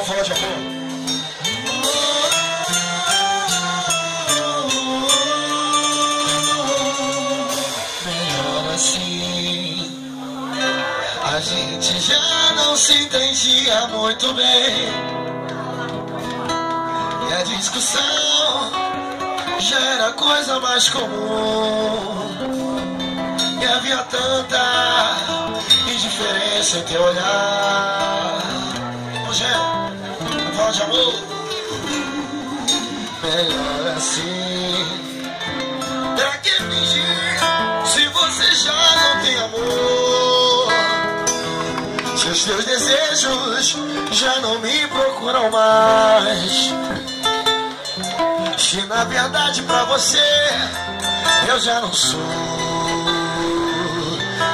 Vamos falar de amor. Melhor assim. A gente já não se entendia muito bem. E a discussão já era coisa mais comum. E havia tanta indiferença em teu olhar. Hoje fala de amor. Melhor assim. Pra que fingir se você já não tem amor? Se os teus desejos já não me procuram mais. Se na verdade pra você eu já não sou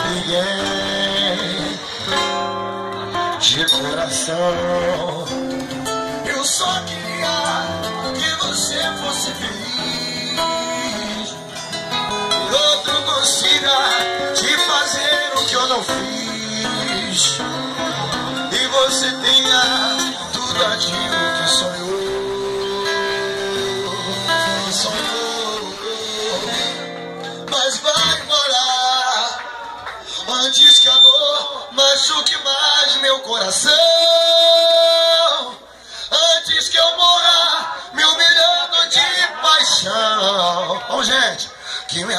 ninguém. De coração eu só queria que você fosse feliz. E outro consiga te fazer o que eu não fiz. E você tenha tudo aquilo que sonhou. Mas vai morar antes que a dor machuque mais meu coração. Antes que eu morra me humilhando de paixão. Gente, que me